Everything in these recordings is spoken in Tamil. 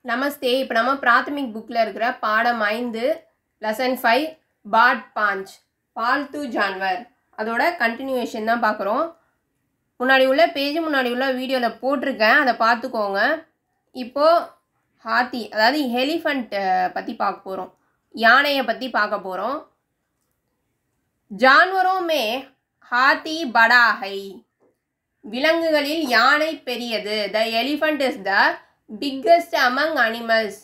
நமஸ்தே. இப்போ நம்ம பிராத்தமிக் புக்கில் இருக்கிற பாடம் 5 லெசன் 5 பாட் பாஞ்ச் பால்து ஜான்வர் அதோட கண்டினியூவேஷன் தான் பார்க்குறோம். முன்னாடி உள்ள முன்னாடி உள்ள வீடியோவில் போட்டிருக்கேன், அதை பார்த்துக்கோங்க. இப்போது ஹாத்தி அதாவது எலிஃபண்ட் பற்றி பார்க்க போகிறோம், யானையை பற்றி பார்க்க போகிறோம். ஜான்வரோமே ஹாத்தி படா ஹை, விலங்குகளில் யானை பெரியது. த elephant is the biggest among animals,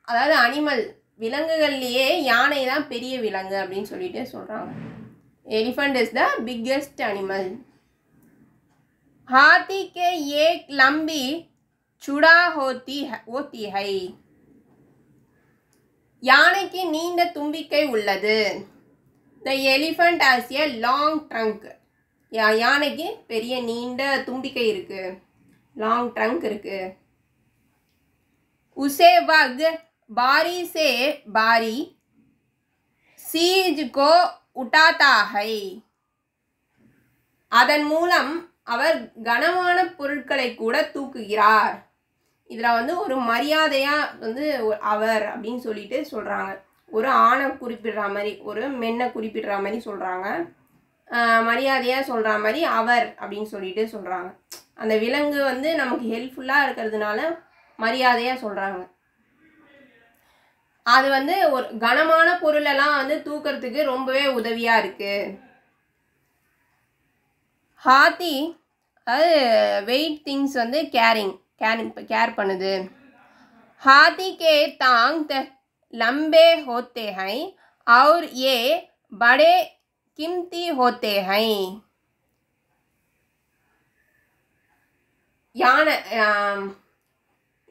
அதாவது அனிமல் விலங்குகள்லேயே யானை தான் பெரிய விலங்கு அப்படின்னு சொல்லிட்டு சொல்கிறாங்க. Elephant is the biggest animal. हाथी के एक लंबी चुड़ा होती है, யானைக்கு நீண்ட தும்பிக்கை உள்ளது. The elephant has a long trunk, யானைக்கு பெரிய நீண்ட தும்பிக்கை இருக்கு, லாங் ட்ரங்க் இருக்கு. उसे वग बारी से बारी सीज को उठाता है, அதன் மூலம் அவர் கனமான பொருட்களை கூட தூக்குகிறார். இதில் வந்து ஒரு மரியாதையாக வந்து அவர் அப்படின்னு சொல்லிட்டு சொல்கிறாங்க. ஒரு ஆணை குறிப்பிடுற மாதிரி, ஒரு மென்னை குறிப்பிடுற மாதிரி சொல்கிறாங்க. மரியாதையாக சொல்கிற மாதிரி அவர் அப்படின்னு சொல்லிட்டு சொல்கிறாங்க. அந்த விலங்கு வந்து நமக்கு ஹெல்ப்ஃபுல்லாக இருக்கிறதுனால மரியாதையாக சொல்கிறாங்க. அது வந்து ஒரு கனமான பொருளெல்லாம் வந்து தூக்கிறதுக்கு ரொம்பவே உதவியாக இருக்குது. ஹாத்தி அதாவது வெயிட் திங்ஸ் வந்து கேர் பண்ணுது. हाथी के टांग लंबे होते हैं और ये बड़े कीमती होते हैं.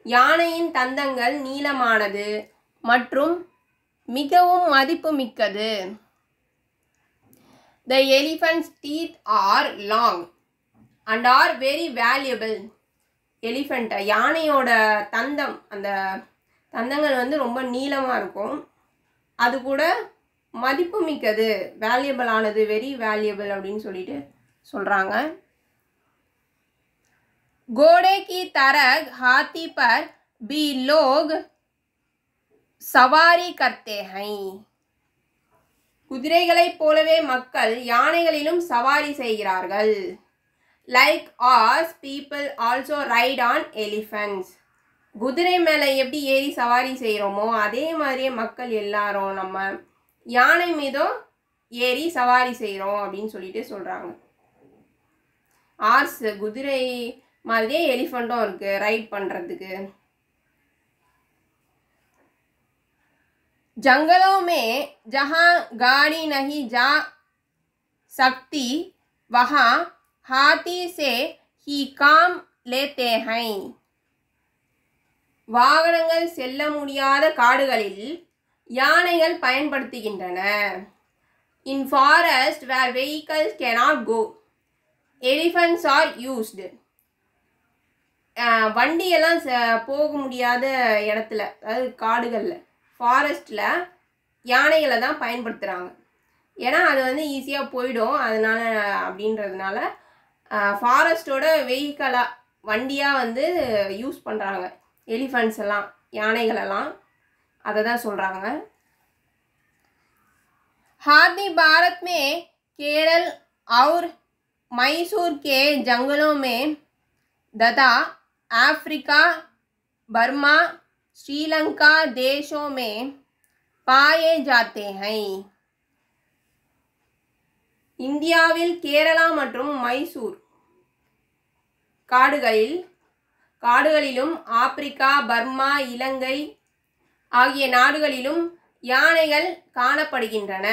யானையின் தந்தங்கள் நீளமானது மற்றும் மிகவும் மதிப்புமிக்கது. The elephant's teeth are long and are very valuable. Elephant யானையோட தந்தம், அந்த தந்தங்கள் வந்து ரொம்ப நீளமாக இருக்கும், அது கூட மதிப்பு மிக்கது, வேல்யூபிள் ஆனது, வெரி வேல்யூபிள் அப்படின்னு சொல்லிட்டு சொல்கிறாங்க. घोड़े की तरह हाथी पर भी लोग सवारी करते हैं. குதிரைகளைப் போலவே மக்கள் யானைகளிலும் சவாரி செய்கிறார்கள். Like us, people also ride on elephants. குதிரை மேலே எப்படி ஏறி சவாரி செய்கிறோமோ அதே மாதிரியே மக்கள் எல்லாரும் நம்ம யானை மீதும் ஏறி சவாரி செய்கிறோம் அப்படின்னு சொல்லிட்டு சொல்கிறாங்க. ஆர்ஸ் குதிரை மாதிரியே எலிஃபண்ட்டும் இருக்குது ரைட் பண்ணுறதுக்கு. जंगलों में जहाँ गाड़ी नहीं जा सकती वहाँ हाथी से ही काम लेते हैं. வாகனங்கள் செல்ல முடியாத காடுகளில் யானைகள் பயன்படுத்துகின்றன. In forest where vehicles cannot go, elephants are used. வண்டியெல்லாம் போக முடியாத இடத்துல, அதாவது காடுகளில், ஃபாரஸ்ட்டில் யானைகளை தான் பயன்படுத்துகிறாங்க. ஏன்னா அது வந்து ஈஸியாக போயிடும், அதனால் அப்படின்றதுனால ஃபாரஸ்ட்டோட வெஹிக்கலாக, வண்டியாக வந்து யூஸ் பண்ணுறாங்க எலிஃபண்ட்ஸ் எல்லாம், யானைகளெல்லாம். அதை தான் சொல்கிறாங்க. हाथी भारत में केरल और मैसूर के जंगलों में तथा अफ्रीका, बर्मा, श्रीलंका देशों में पाए जाते हैं. இந்தியாவில் கேரளா மற்றும் மைசூர் காடுகளிலும் ஆப்பிரிக்கா, பர்மா, இலங்கை ஆகிய நாடுகளிலும் யானைகள் காணப்படுகின்றன.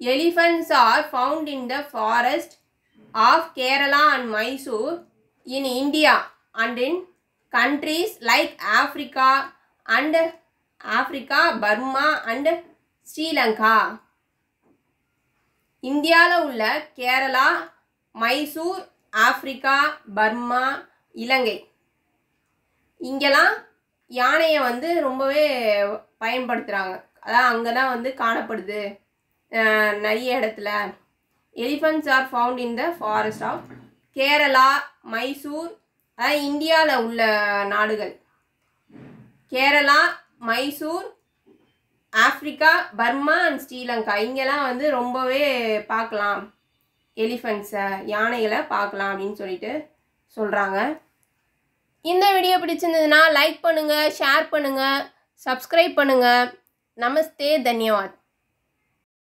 Elephants are found in the forest of Kerala and Mysore in India and in countries like Africa, Burma and Sri Lanka. இந்தியாவில் உள்ள கேரளா, மைசூர், ஆப்பிரிக்கா, பர்மா, இலங்கை, இங்கெல்லாம் யானையை வந்து ரொம்பவே பயன்படுத்துகிறாங்க. அதான் அங்கே தான் வந்து காணப்படுது நிறைய இடத்துல. Elephants are found in the forest of Kerala, Mysore, இந்தியாவில் உள்ள நாடுகள். Kerala, Mysore, Africa, Burma and Sri Lanka இங்கெல்லாம் வந்து ரொம்பவே பார்க்கலாம், எலிஃபெண்ட்ஸை யானைகளை பார்க்கலாம் அப்படின்னு சொல்லிட்டு சொல்கிறாங்க. இந்த வீடியோ பிடிச்சிருந்ததுன்னா லைக் பண்ணுங்கள், ஷேர் பண்ணுங்கள், சப்ஸ்கிரைப் பண்ணுங்கள். நமஸ்தே, தன்யவாத்.